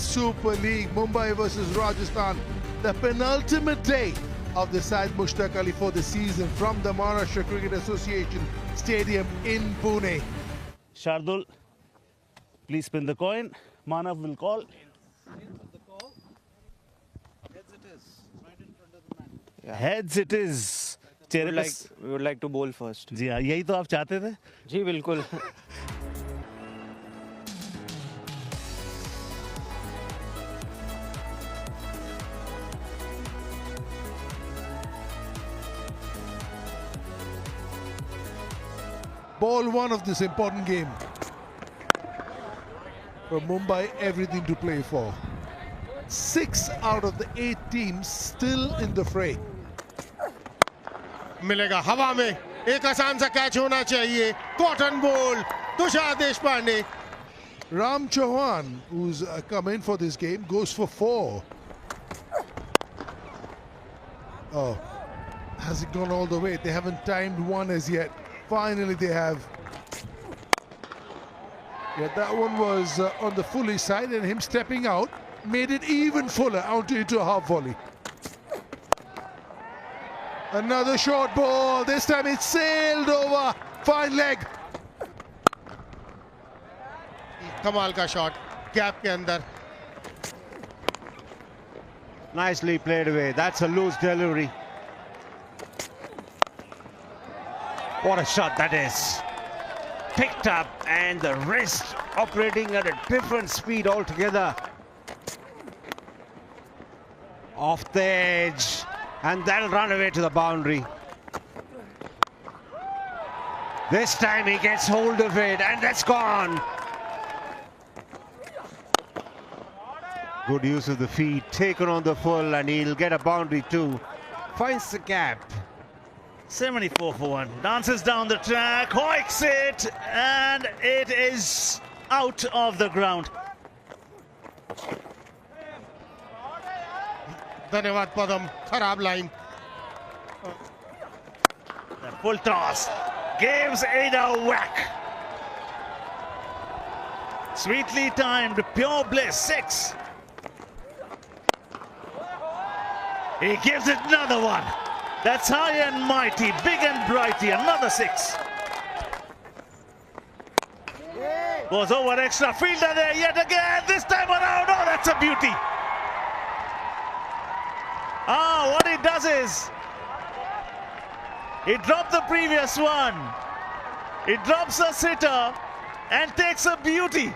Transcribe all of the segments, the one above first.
Super League, Mumbai versus Rajasthan, the penultimate day of the Syed Mushtaq Ali for the season from the Maharashtra Cricket Association Stadium in Pune. Shardul, please spin the coin. Manav will call. Heads it is. We would like to bowl first. जी हाँ, यही तो आप चाहते थे. जी बिल्कुल. Ball one of this important game. For Mumbai, everything to play for. 6 out of the 8 teams still in the fray. मिलेगा हवा में एक आसान सा कैच होना चाहिए. Cotton ball Tushar Deshpande. Ram Chauhan, who's come in for this game, goes for 4. Oh, has it gone all the way? They haven't timed one as yet. Finally they have. Yeah, that one was on the fully side, and him stepping out made it even fuller into a half volley. Another short ball. This time it sailed over. Fine leg. कमाल का shot gap के अंदर. Nicely played away. That's a loose delivery. What a shot that is. Picked up and the wrist operating at a different speed altogether. Off the edge. And that'll run away to the boundary. This time he gets hold of it and that's gone. Good use of the feet, taken on the full, and he'll get a boundary too. Finds the gap. 74 for 1. Dances down the track, hoiks it, and it is out of the ground. धन्यवाद पदम. खराब line. The full toss gives it a whack. Sweetly timed, pure bliss. 6. He gives it another one. That's high and mighty, big and brighty. Another 6. Goes over extra fielder there yet again. This time around, oh, that's a beauty. Ah, what he does is, he dropped the previous one. He drops a sitter and takes a beauty.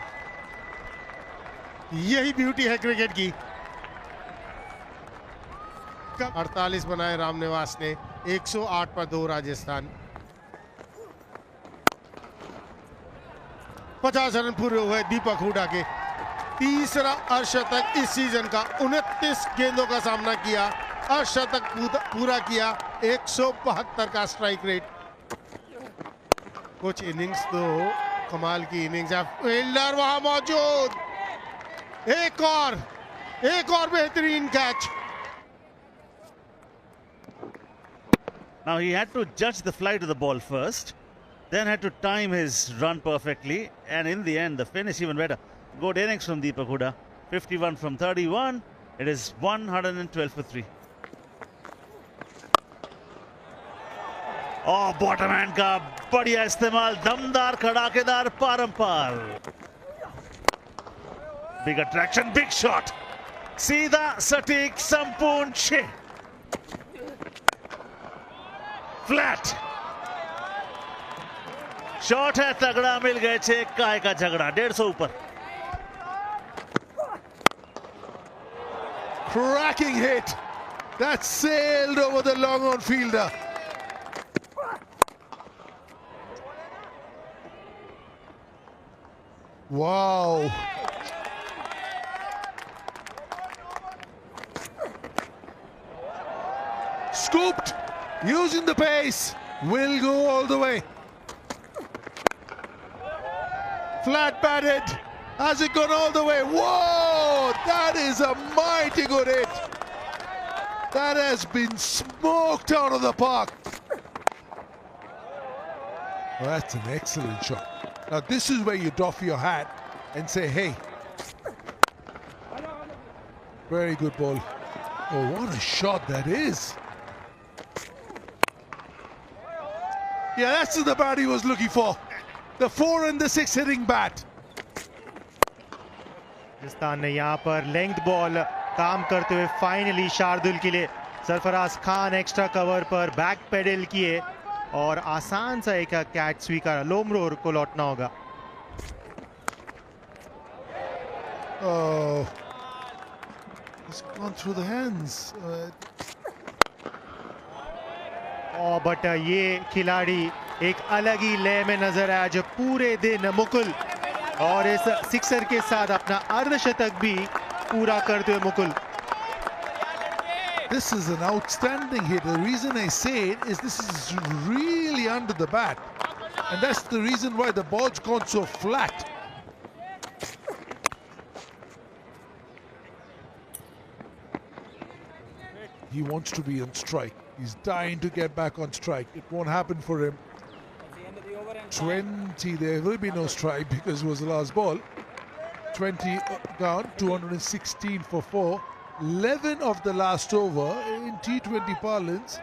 यही beauty है cricket की. 48 बनाए रामनिवास ने. 108 पर 2 Rajasthan. 50 run पूरे हुए दीपक हुडा के. तीसरा अर्धशतक इस सीजन का. 29 गेंदों का सामना किया, अर्धशतक पूरा किया. 172 का स्ट्राइक रेट. कुछ इनिंग्स तो कमाल की इनिंग्स है. फील्डर वहां मौजूद. एक और बेहतरीन catch. Now he had to judge the flight of the ball first, then had to time his run perfectly, and in the end the finish even better. Good innings from Deepak Huda. 51 from 31. It is 112 for 3. Oh, bottom hand का बढ़िया इस्तेमाल. दमदार खड़ाकेदार पारंपार. Big attraction, big shot. सीधा सटीक संपूर्ण 6. Flat shot है, तगड़ा. मिल गए 6. काय का झगड़ा. 150 ऊपर. Cracking hit. That sailed over the long on fielder. Wow. Scooped. Using the pace. Will go all the way. Flat batted. Has it gone all the way? Whoa! That is a mighty good hit. That has been smoked out of the park. Well, that's an excellent shot. Now this is where you doff your hat and say, hey, Very good ball. Oh, what a shot that is. Yeah, that's the bat he was looking for. The 4 and the 6 hitting bat. Rajasthan ने यहाँ पर length ball काम करते हुए finally Shardul के लिए Sarfaraz Khan extra cover पर back pedal किए और आसान सा एक कैच स्वीकार लोमरोर को लौटना होगा. Oh, it's gone through the hands. But ये खिलाड़ी एक अलग ही लय में नजर आया जो पूरे दिन मुकुल और इस सिक्सर के साथ अपना अर्धशतक भी पूरा करते हुए Mukul. This is an outstanding hit. The reason I say it is this is really under the bat. And that's the reason why the ball's gone so flat. He wants to be on strike. He's dying to get back on strike. It won't happen for him. 20, there will be no strike because it was the last ball. 20 down, 216 for 4. 11 of the last over. In T20 parlance,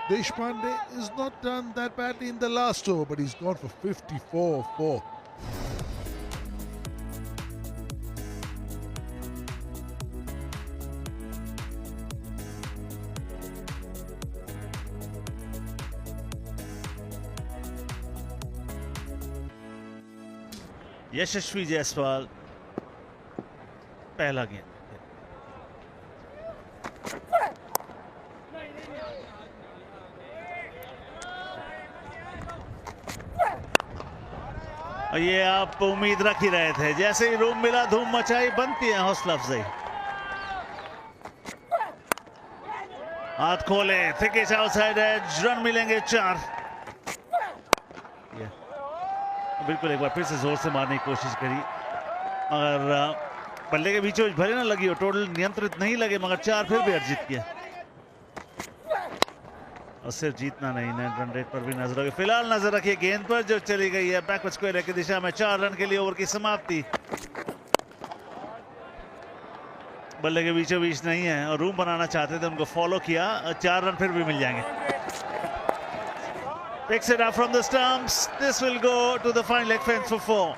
Deshpande is not done that badly in the last over, but he's gone for 54-4. यशस्वी जायसवाल पहला गेंद. ये आप उम्मीद रख ही रहे थे. जैसे ही room मिला धूम मचाई, बनती है हौसला अफजाई. हाथ खोले, थिकेज आउटसाइड एज, रन मिलेंगे 4. बिल्कुल एक बार फिर से जोर से मारने की कोशिश करी मगर बल्ले के बीचों भले ना लगी हो, टोटल नियंत्रित नहीं लगे मगर 4 फिर भी अर्जित किया. और सिर्फ जीतना नहीं, नेट रन रेट पर भी नजर रखिए. फिलहाल नजर रखिए गेंद पर जो चली गई है बैकवर्ड स्क्वायर की दिशा में. 4 रन के लिए ओवर की समाप्ति. बल्ले के बीचों बीच नहीं है और रूम बनाना चाहते थे, उनको फॉलो किया. 4 रन फिर भी मिल जाएंगे. Picks it up from the stumps. This will go to the fine leg fence for 4.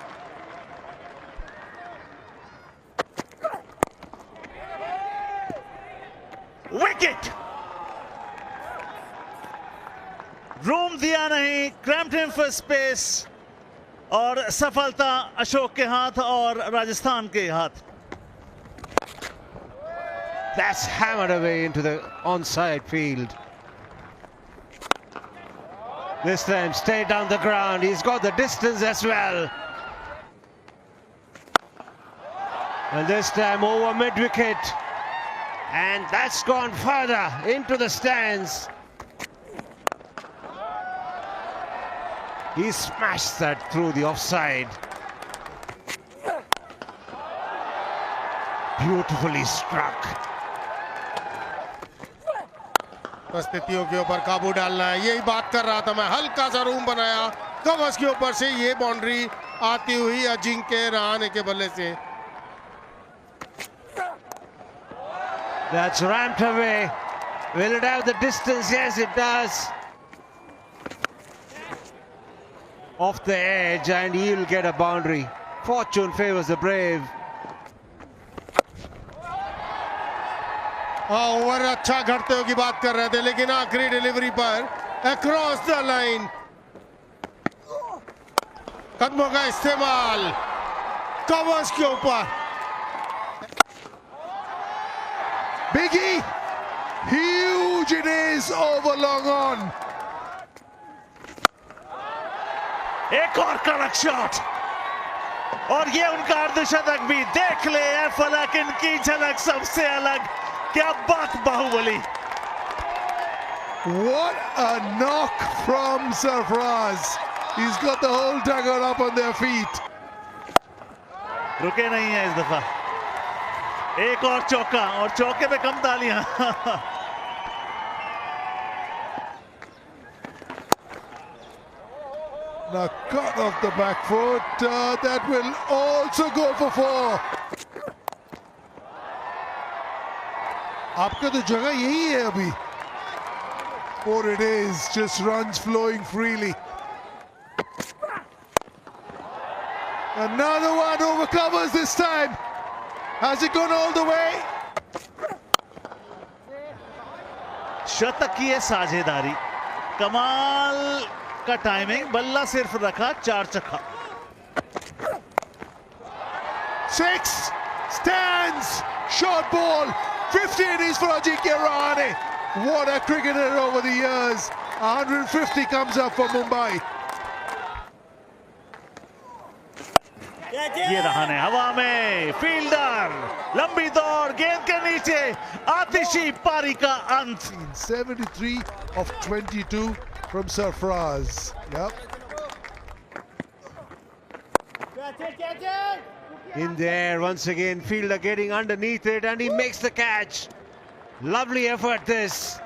Wicket. Room दिया नहीं, cramped him for space. और सफलता अशोक के हाथ और राजस्थान के हाथ. That's hammered away into the onside field. This time stayed down the ground. He's got the distance as well. And this time over mid-wicket. And that's gone further into the stands. He smashed that through the offside. Beautifully struck. परिस्थितियों के ऊपर काबू डालना है, यही बात कर रहा था मैं. हल्का सा रूम बनाया कवच के ऊपर से, ये बाउंड्री आती हुई अजिंक्य रहाणे के बल्ले से. That's ramped away. Will it have the distance? Yes, it does. Off the edge, and he'll get a boundary. Fortune favors the brave. Over अच्छा घटते हुए की बात कर रहे थे, लेकिन आखिरी डिलीवरी पर अक्रॉस द लाइन कदमों का इस्तेमाल कवच के ऊपर. Biggie, huge it is over long on. एक और कड़क शॉट और ये उनका अर्धशतक भी. देख ले फलक, इनकी झलक सबसे अलग. क्या बात Baahubali. What a knock from Sarfraz. He's got the whole dugout up on their feet. रुके नहीं है इस दफा. एक और चौका और चौके पे कम तालियां. Now cut off the back foot. That will also go for 4. आपका तो जगह यही है अभी. 4 it is, just runs flowing freely. Another one overcovers this time. Has it gone all the way? शतक की है साझेदारी. कमाल का टाइमिंग. बल्ला सिर्फ रखा, 4 छक्का. 6 stands. Short ball. 50 it is for Ajinkya Rahane. What a cricketer over the years. 150 comes up for Mumbai. ये रहाने हवा में. फील्डर. लंबी दौड़. गेंद के नीचे. आतिशी पारी का अंत. 73 of 22 from Sarfraz. Yep. In there once again, fielder getting underneath it and he makes the catch. Lovely effort this.